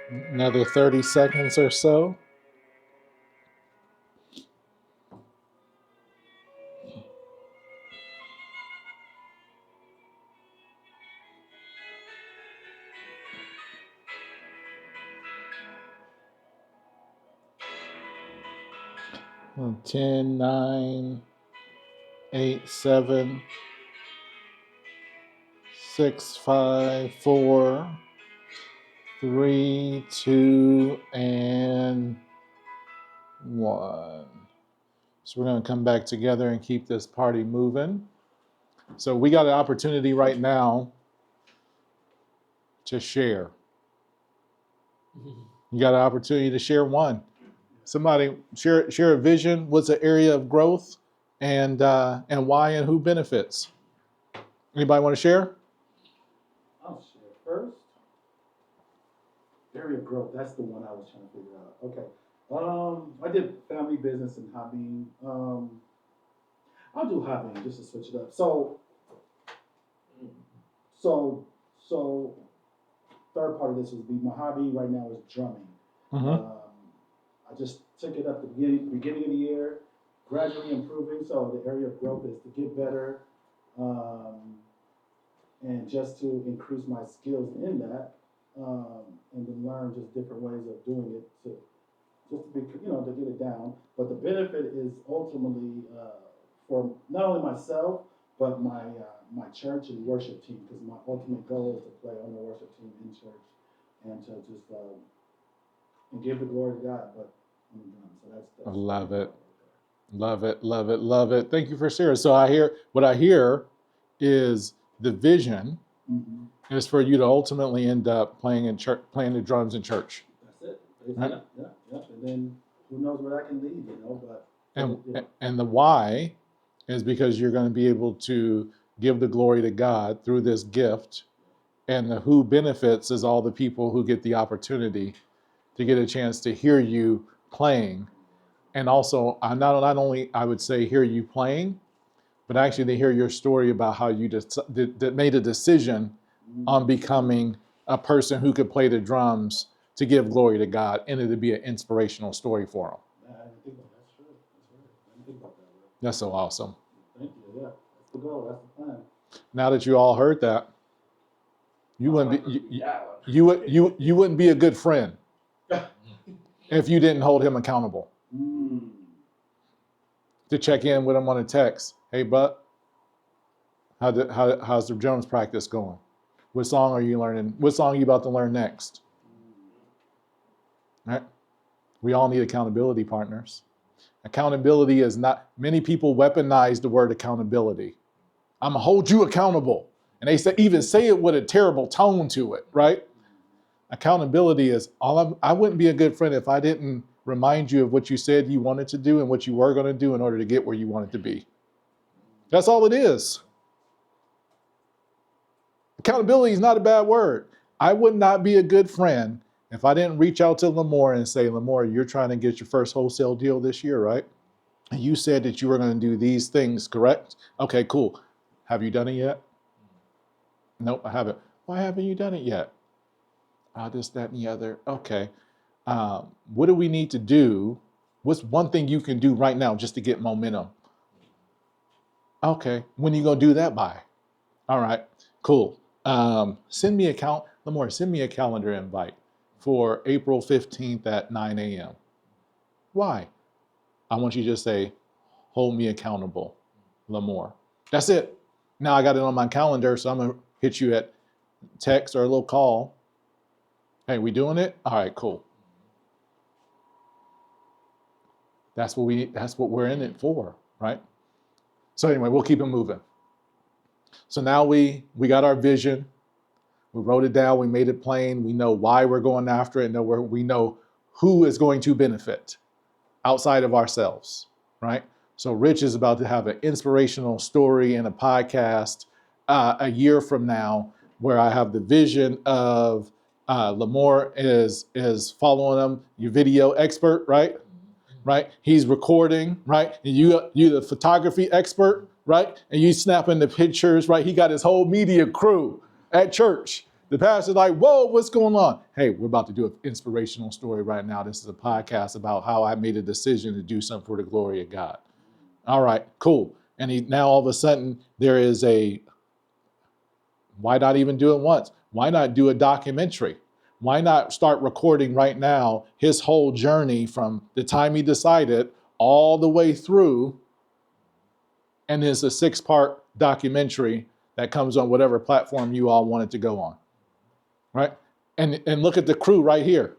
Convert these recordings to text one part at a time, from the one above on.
Another 30 seconds or so. Well, 10, 9, 8, 7, 6, 5, 4, 3, 2, and 1. So we're going to come back together and keep this party moving. So we got an opportunity right now to share. You got an opportunity to share one. Somebody share a vision. What's the area of growth, and why, and who benefits? Anybody want to share? I'll share first. Area of growth. That's the one I was trying to figure out. Okay. I did family business and hobbying. I'll do hobbying just to switch it up. So, so third part of this would be my hobby right now is drumming. Mm-hmm. I just took it up the beginning of the year, gradually improving. So the area of growth is to get better, and just to increase my skills in that, and to learn just different ways of doing it to just to be to get it down. But the benefit is ultimately for not only myself but my church and worship team, because my ultimate goal is to play on the worship team in church and to just and give the glory to God. But so that's I love it. Love it, love it, love it. Thank you for sharing. So what I hear is the vision is for you to ultimately end up playing in church, playing the drums in church. That's it. Right? Yeah. And then who knows where that can lead, But and the why is because you're going to be able to give the glory to God through this gift, and the who benefits is all the people who get the opportunity to get a chance to hear you playing. And also, not only I would say hear you playing, but actually they hear your story about how you just made a decision on becoming a person who could play the drums to give glory to God, and it'd be an inspirational story for them. I didn't think about that. That's true. I didn't think about that. That's so awesome. Thank you. Yeah, that's the goal. That's the plan. Now that you all heard that, you wouldn't be you wouldn't be a good friend if you didn't hold him accountable. To check in with him on a text. Hey, bud, how's the drums practice going? What song are you learning? What song are you about to learn next? Right? We all need accountability partners. Accountability is not, many people weaponize the word accountability. I'm gonna hold you accountable. And they even say it with a terrible tone to it, right? Accountability is I wouldn't be a good friend if I didn't remind you of what you said you wanted to do and what you were going to do in order to get where you wanted to be. That's all it is. Accountability is not a bad word. I would not be a good friend if I didn't reach out to Lamore and say, Lamore, you're trying to get your first wholesale deal this year, right? And you said that you were going to do these things, correct? Okay, cool. Have you done it yet? Nope, I haven't. Why haven't you done it yet? This, that, and the other. Okay. What do we need to do? What's one thing you can do right now just to get momentum? Okay. When are you going to do that by? All right. Cool. Send me a calendar invite for April 15th at 9 a.m. Why? I want you to just say, hold me accountable, Lamore. That's it. Now I got it on my calendar, so I'm going to hit you at text or a little call. Hey, we doing it? All right, cool. That's what we're in it for, right? So anyway, we'll keep it moving. So now we got our vision. We wrote it down. We made it plain. We know why we're going after it. And we know who is going to benefit outside of ourselves, right? So Rich is about to have an inspirational story in a podcast a year from now, where I have the vision of Lamore is following him, your video expert, right? Right? He's recording, right? And you the photography expert, right? And you snapping the pictures, right? He got his whole media crew at church The pastor's like, whoa, what's going on? Hey, we're about to do an inspirational story right now. This is a podcast about how I made a decision to do something for the glory of God. All right, cool. And now all of a sudden there is why not even do it once? Why not do a documentary? Why not start recording right now his whole journey from the time he decided all the way through? And it's a 6-part documentary that comes on whatever platform you all want it to go on. Right? And look at the crew right here.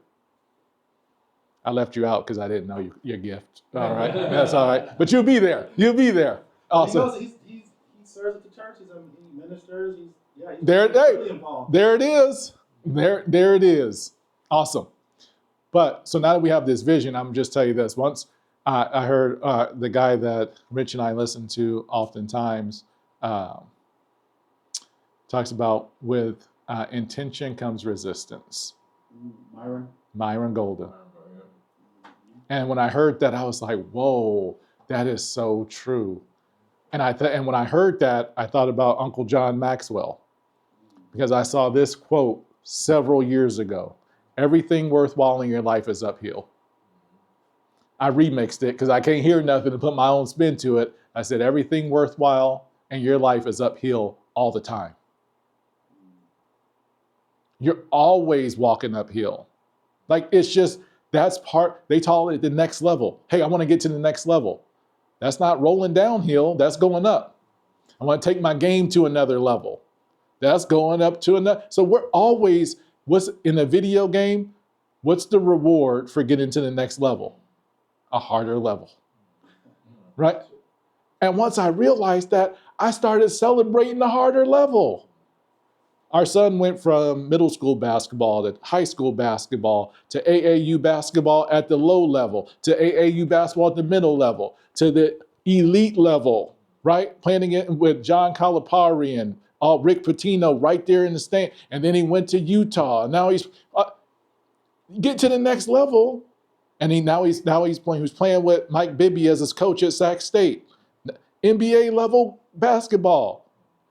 I left you out because I didn't know your gift. All right. That's all right. But you'll be there. You'll be there. Awesome. He serves at the churches. I mean, he ministers. He's There, really involved. There it is. There it is. Awesome. But so now that we have this vision, I'm just tell you this. Once I heard the guy that Rich and I listen to oftentimes talks about with intention comes resistance. Myron Golden. And when I heard that, I was like, whoa, that is so true. And when I heard that, I thought about Uncle John Maxwell, because I saw this quote several years ago. Everything worthwhile in your life is uphill. I remixed it because I can't hear nothing to put my own spin to it. I said, everything worthwhile in your life is uphill all the time. You're always walking uphill. Like, it's just, that's part, they call it the next level. Hey, I want to get to the next level. That's not rolling downhill, that's going up. I want to take my game to another level. That's going up to another. So we're always, what's in a video game, what's the reward for getting to the next level? A harder level, right? And once I realized that, I started celebrating the harder level. Our son went from middle school basketball to high school basketball to AAU basketball at the low level, to AAU basketball at the middle level, to the elite level, right? Playing it with John Calipari and Rick Pitino right there in the stand. And then he went to Utah. And now he's get to the next level. And he's playing. He was playing with Mike Bibby as his coach at Sac State. NBA level basketball.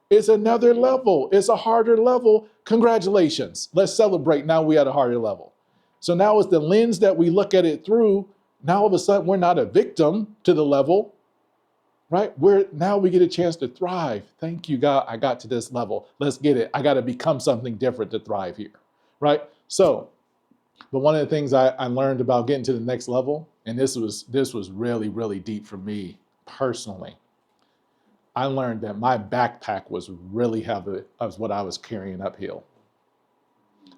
It's another level. It's a harder level. Congratulations. Let's celebrate. Now we at a harder level. So now it's the lens that we look at it through. Now all of a sudden we're not a victim to the level, right? Now we get a chance to thrive. Thank you, God. I got to this level. Let's get it. I got to become something different to thrive here, right? So, but one of the things I learned about getting to the next level, and this was really, really deep for me personally. I learned that my backpack was really heavy as what I was carrying uphill.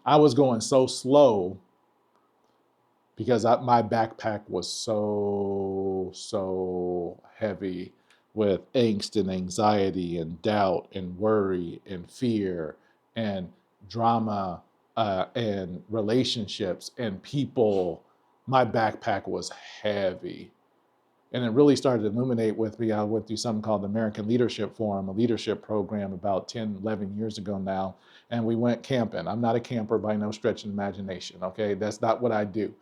I was going so slow because my backpack was so heavy with angst and anxiety and doubt and worry and fear and drama and relationships and people. My backpack was heavy. And it really started to illuminate with me. I went through something called the American Leadership Forum, a leadership program about 10, 11 years ago now. And we went camping. I'm not a camper by no stretch of imagination, okay? That's not what I do.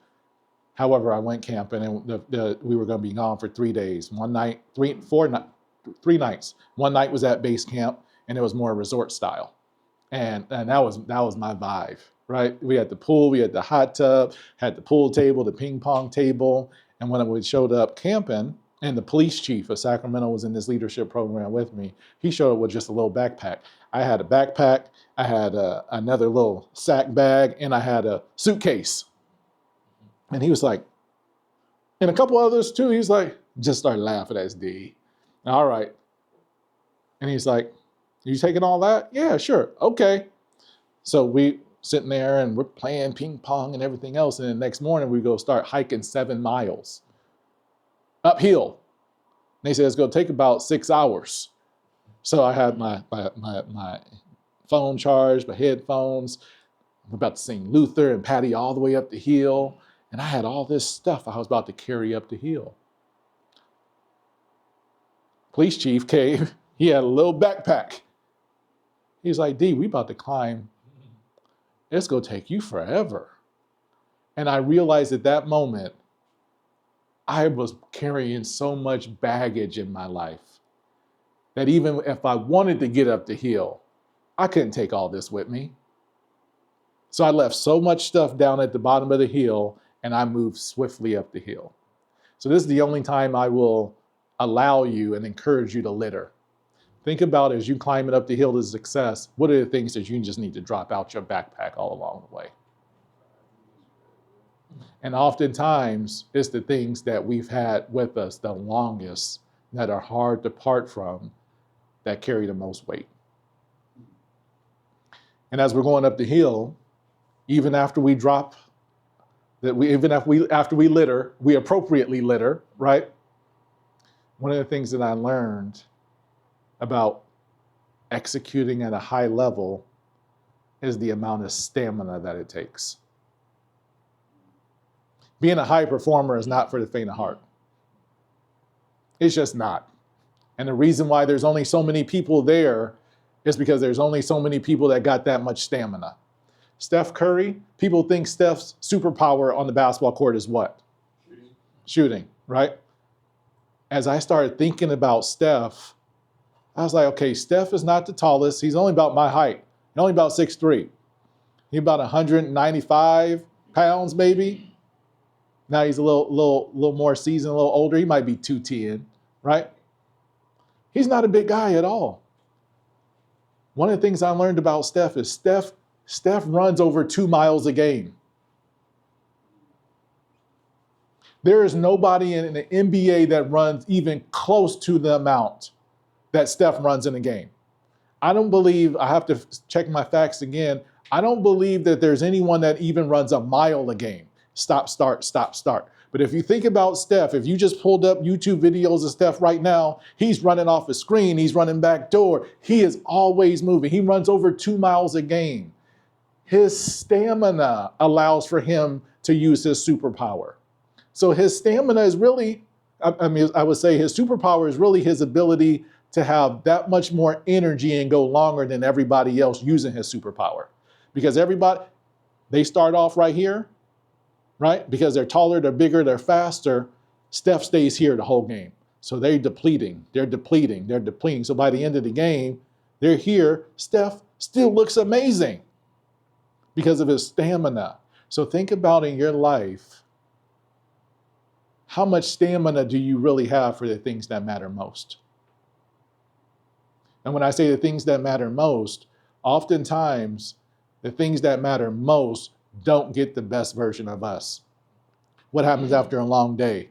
However, I went camping and we were going to be gone for 3 days. 3 nights. One night was at base camp and it was more resort style. And that was my vibe, right? We had the pool, we had the hot tub, had the pool table, the ping pong table. And when we showed up camping, and the police chief of Sacramento was in this leadership program with me, he showed up with just a little backpack. I had a backpack, I had another little sack bag, and I had a suitcase. And he was like, and a couple others too, he's like, just started laughing at D. All right. And he's like, you taking all that? Yeah, sure. Okay. So we sitting there and we're playing ping pong and everything else. And the next morning we go start hiking 7 miles uphill. And they said it's going to take about 6 hours. So I had my phone charged, my headphones. I'm about to sing Luther and Patty all the way up the hill. And I had all this stuff I was about to carry up the hill. Police chief came. He had a little backpack. He's like, D, we about to climb. It's going to take you forever. And I realized at that moment, I was carrying so much baggage in my life that even if I wanted to get up the hill, I couldn't take all this with me. So I left so much stuff down at the bottom of the hill, and I moved swiftly up the hill. So this is the only time I will allow you and encourage you to litter. Think about as you climbing up the hill to success, what are the things that you just need to drop out your backpack all along the way? And oftentimes, it's the things that we've had with us the longest that are hard to part from that carry the most weight. And as we're going up the hill, even after we drop, after we litter, we appropriately litter, right? One of the things that I learned about executing at a high level is the amount of stamina that it takes. Being a high performer is not for the faint of heart. It's just not. And the reason why there's only so many people there is because there's only so many people that got that much stamina. Steph Curry, people think Steph's superpower on the basketball court is what? Shooting, right? As I started thinking about Steph, I was like, okay, Steph is not the tallest. He's only about my height. He's only about 6'3". He's about 195 pounds, maybe. Now he's a little more seasoned, a little older. He might be 210, right? He's not a big guy at all. One of the things I learned about Steph is Steph runs over 2 miles a game. There is nobody in the NBA that runs even close to the amount that Steph runs in a game. I don't believe, I have to check my facts again, I don't believe that there's anyone that even runs a mile a game. Stop, start, stop, start. But if you think about Steph, if you just pulled up YouTube videos of Steph right now, he's running off a screen, he's running back door. He is always moving. He runs over 2 miles a game. His stamina allows for him to use his superpower. So his stamina is really, I would say his superpower is really his ability to have that much more energy and go longer than everybody else using his superpower. Because everybody, they start off right here, right? Because they're taller, they're bigger, they're faster. Steph stays here the whole game. So they're depleting. So by the end of the game, they're here. Steph still looks amazing because of his stamina. So think about in your life, how much stamina do you really have for the things that matter most? And when I say the things that matter most, oftentimes the things that matter most don't get the best version of us. What happens after a long day?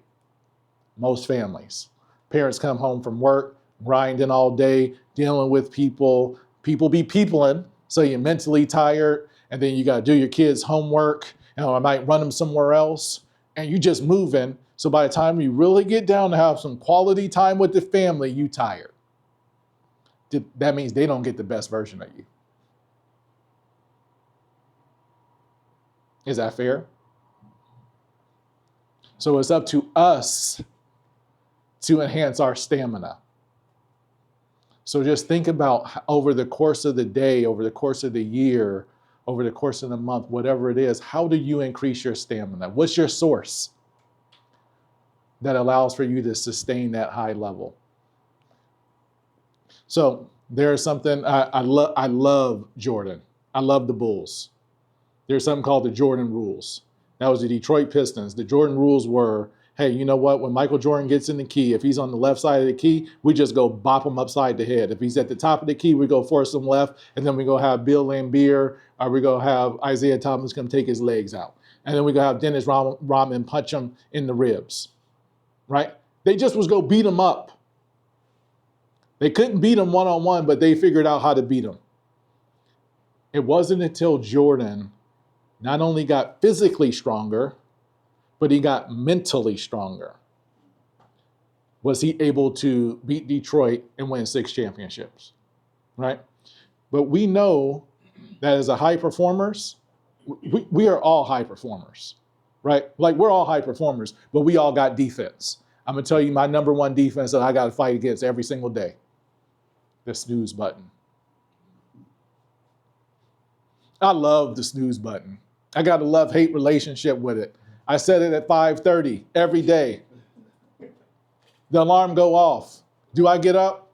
Most families. Parents come home from work, grinding all day, dealing with people. People be peopling, so you're mentally tired, and then you got to do your kids' homework, and I might run them somewhere else, and you just moving. So by the time you really get down to have some quality time with the family, you tired. That means they don't get the best version of you. Is that fair? So it's up to us to enhance our stamina. So just think about over the course of the day, over the course of the year, over the course of the month, whatever it is, how do you increase your stamina? What's your source that allows for you to sustain that high level? So there's something, I love Jordan. I love the Bulls. There's something called the Jordan rules. That was the Detroit Pistons. The Jordan rules were, hey, you know what? When Michael Jordan gets in the key, if he's on the left side of the key, we just go bop him upside the head. If he's at the top of the key, we go force him left, and then we go have Bill Laimbeer, or we go have Isaiah Thomas come take his legs out. And then we go have Dennis Rodman punch him in the ribs, right? They just was go beat him up. They couldn't beat him one-on-one, but they figured out how to beat him. It wasn't until Jordan not only got physically stronger, but he got mentally stronger. Was he able to beat Detroit and win 6 championships, right? But we know that as a high performers, we are all high performers, right? Like we're all high performers, but we all got defense. I'm gonna tell you my number one defense that I gotta fight against every single day. The snooze button. I love the snooze button. I got a love-hate relationship with it. I set it at 5:30 every day. The alarm go off. Do I get up?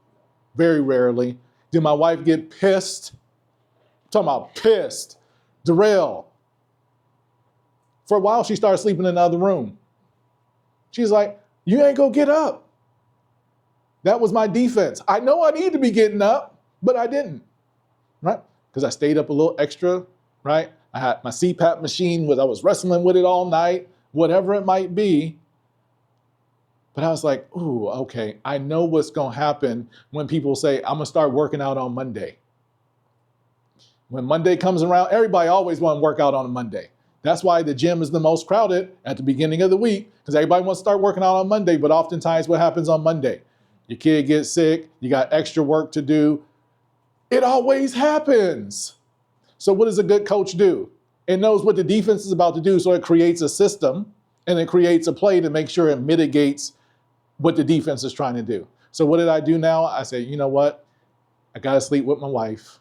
Very rarely. Do my wife get pissed? I'm talking about pissed. Darrell. For a while, she started sleeping in the other room. She's like, you ain't gonna get up. That was my defense. I know I need to be getting up, but I didn't, right? Because I stayed up a little extra, right? I had my CPAP machine, I was wrestling with it all night, whatever it might be. But I was like, ooh, okay, I know what's gonna happen when people say, I'm gonna start working out on Monday. When Monday comes around, everybody always wants to work out on a Monday. That's why the gym is the most crowded at the beginning of the week, because everybody wants to start working out on Monday, but oftentimes what happens on Monday? Your kid gets sick, you got extra work to do. It always happens. So what does a good coach do? It knows what the defense is about to do, so it creates a system and it creates a play to make sure it mitigates what the defense is trying to do. So what did I do now? I say, you know what? I got to sleep with my wife.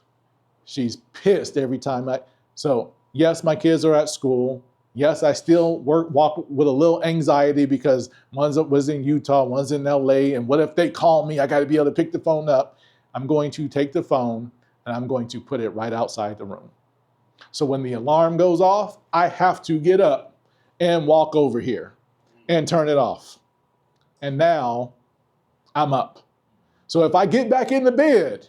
She's pissed every time so yes, my kids are at school. Yes, I still walk with a little anxiety because one was in Utah, one's in LA. And what if they call me? I got to be able to pick the phone up. I'm going to take the phone and I'm going to put it right outside the room. So when the alarm goes off, I have to get up and walk over here and turn it off. And now I'm up. So if I get back in the bed,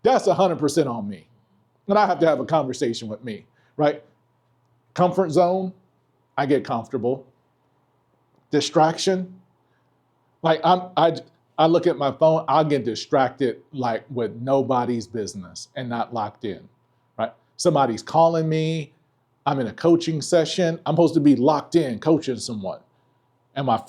that's 100% on me. And I have to have a conversation with me, right? Comfort zone, I get comfortable. Distraction, like I look at my phone, I'll get distracted like with nobody's business and not locked in, right? Somebody's calling me, I'm in a coaching session, I'm supposed to be locked in coaching someone. And my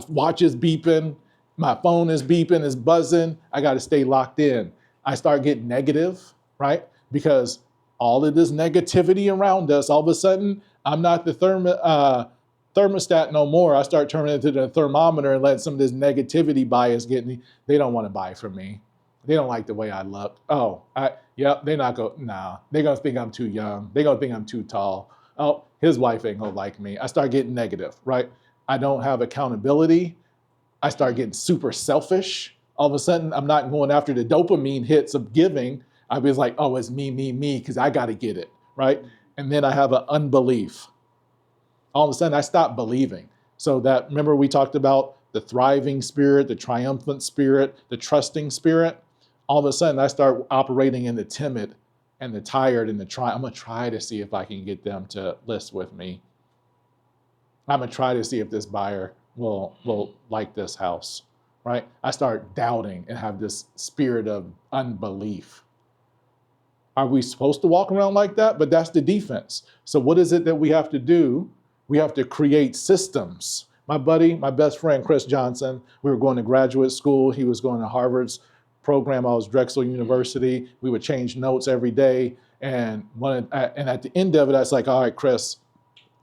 watch is beeping, my phone is beeping, is buzzing, I gotta stay locked in. I start getting negative, right? Because all of this negativity around us, all of a sudden, I'm not the thermostat no more. I start turning into the thermometer and letting some of this negativity bias get me. They don't want to buy from me. They don't like the way I look. Oh, they're not they're going to think I'm too young. They're going to think I'm too tall. Oh, his wife ain't going to like me. I start getting negative, right? I don't have accountability. I start getting super selfish. All of a sudden, I'm not going after the dopamine hits of giving. I was like, oh, it's me, because I got to get it, right? And then I have an unbelief. All of a sudden, I stop believing. So that, remember we talked about the thriving spirit, the triumphant spirit, the trusting spirit? All of a sudden, I start operating in the timid and the tired and I'm going to try to see if I can get them to list with me. I'm going to try to see if this buyer will like this house, right? I start doubting and have this spirit of unbelief. Are we supposed to walk around like that? But that's the defense. So what is it that we have to do? We have to create systems. My best friend, Chris Johnson, we were going to graduate school. He was going to Harvard's program. I was Drexel University. We would change notes every day. And at the end of it, I was like, all right, Chris,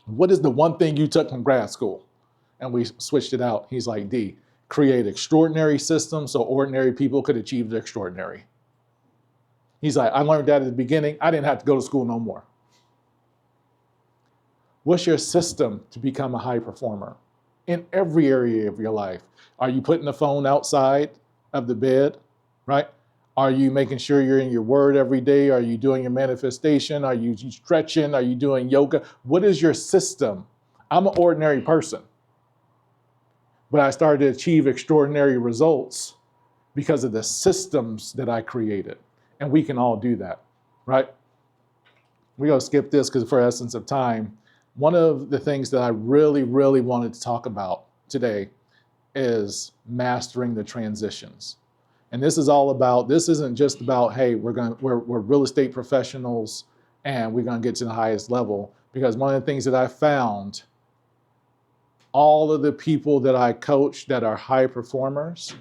what is the one thing you took from grad school? And we switched it out. He's like, D, create extraordinary systems so ordinary people could achieve the extraordinary. He's like, I learned that at the beginning. I didn't have to go to school no more. What's your system to become a high performer in every area of your life? Are you putting the phone outside of the bed, right? Are you making sure you're in your word every day? Are you doing your manifestation? Are you stretching? Are you doing yoga? What is your system? I'm an ordinary person, but I started to achieve extraordinary results because of the systems that I created. And we can all do that, right? We're going to skip this because for essence of time, one of the things that I really, really wanted to talk about today is mastering the transitions. And this isn't just about, hey, we're real estate professionals and we're going to get to the highest level. Because one of the things that I found, all of the people that I coach that are high performers,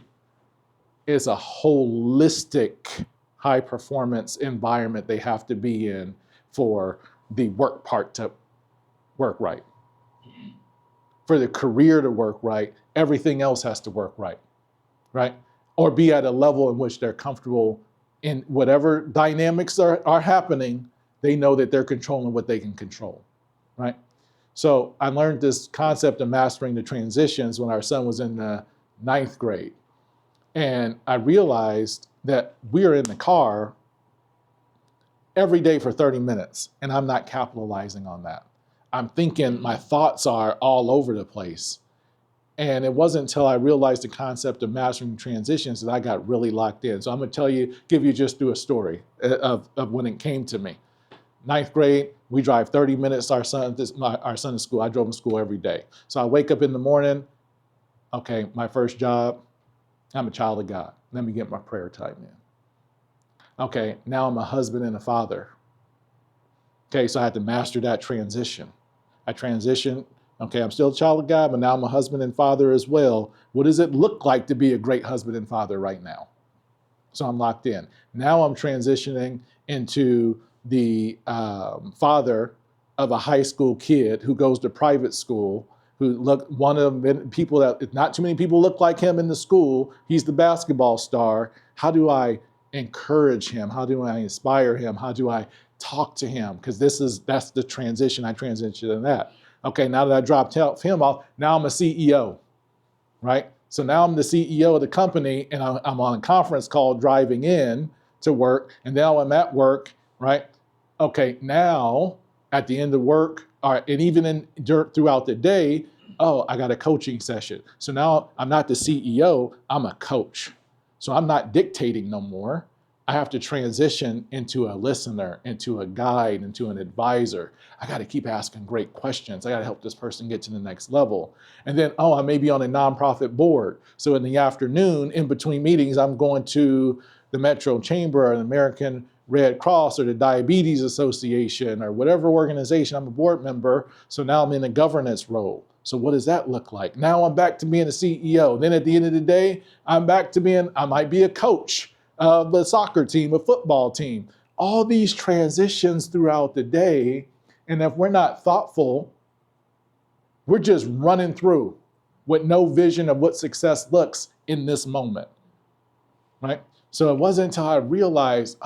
is a holistic high performance environment they have to be in for the work part to work right. For the career to work right, everything else has to work right, right? Or be at a level in which they're comfortable in whatever dynamics are happening, they know that they're controlling what they can control, right? So I learned this concept of mastering the transitions when our son was in the 9th grade. And I realized that we are in the car every day for 30 minutes, and I'm not capitalizing on that. I'm thinking my thoughts are all over the place. And it wasn't until I realized the concept of mastering transitions that I got really locked in. So I'm going to give you just through a story of when it came to me. Ninth grade, we drive 30 minutes, our son to school. I drove him to school every day. So I wake up in the morning. Okay, my first job, I'm a child of God. Let me get my prayer time in. Okay, now I'm a husband and a father. Okay, so I had to master that transition. I transitioned. Okay, I'm still a child of God, but now I'm a husband and father as well. What does it look like to be a great husband and father right now? So I'm locked in. Now I'm transitioning into the father of a high school kid who goes to private school, one of the people that not too many people look like him in the school. He's the basketball star. How do I encourage him? How do I inspire him? How do I talk to him? Because that's the transition. I transitioned in that. Okay, now that I dropped him off, now I'm a CEO, right? So now I'm the CEO of the company, and I'm on a conference call driving in to work, and now I'm at work, right? Okay, now at the end of work, and even throughout the day, oh, I got a coaching session. So now I'm not the CEO, I'm a coach. So I'm not dictating no more. I have to transition into a listener, into a guide, into an advisor. I got to keep asking great questions. I got to help this person get to the next level. And then, I may be on a nonprofit board. So in the afternoon, in between meetings, I'm going to the Metro Chamber or the American Red Cross or the Diabetes Association or whatever organization. I'm a board member. So now I'm in a governance role. So what does that look like? Now I'm back to being a CEO. Then at the end of the day, I might be a coach of a soccer team, a football team. All these transitions throughout the day. And if we're not thoughtful, we're just running through with no vision of what success looks in this moment, right? So it wasn't until I realized,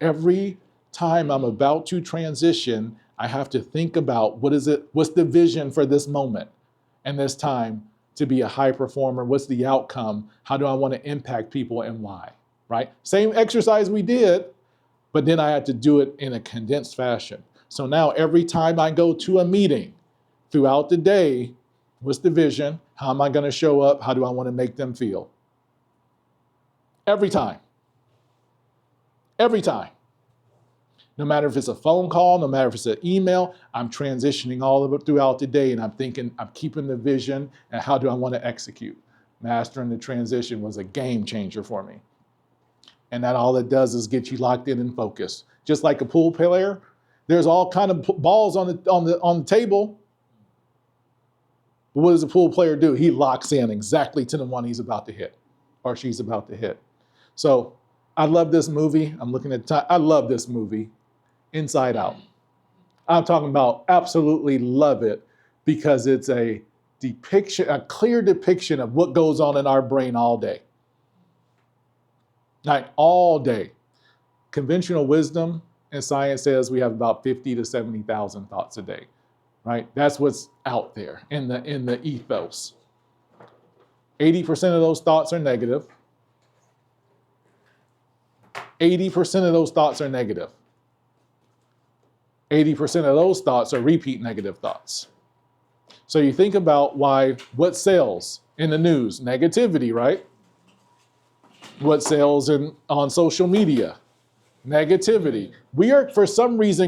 every time I'm about to transition, I have to think about what's the vision for this moment and this time to be a high performer? What's the outcome? How do I want to impact people and why, right? Same exercise we did, but then I had to do it in a condensed fashion. So now every time I go to a meeting throughout the day, what's the vision? How am I going to show up? How do I want to make them feel? Every time. Every time. No matter if it's a phone call, no matter if it's an email, I'm transitioning all of it throughout the day, and I'm thinking, I'm keeping the vision, and how do I want to execute? Mastering the transition was a game changer for me. And that all it does is get you locked in and focused. Just like a pool player, there's all kind of balls on the table. But what does a pool player do? He locks in exactly to the one he's about to hit, or she's about to hit. So I love this movie. I'm looking at time. I love this movie, Inside Out. I'm talking about absolutely love it because it's a clear depiction of what goes on in our brain all day. Like all day. Conventional wisdom and science says we have about 50 to 70,000 thoughts a day, right? That's what's out there in the ethos. 80% of those thoughts are negative. 80% of those thoughts are negative. 80% of those thoughts are repeat negative thoughts. So you think about what sells in the news? Negativity, right? What sells on social media? Negativity. We are, for some reason,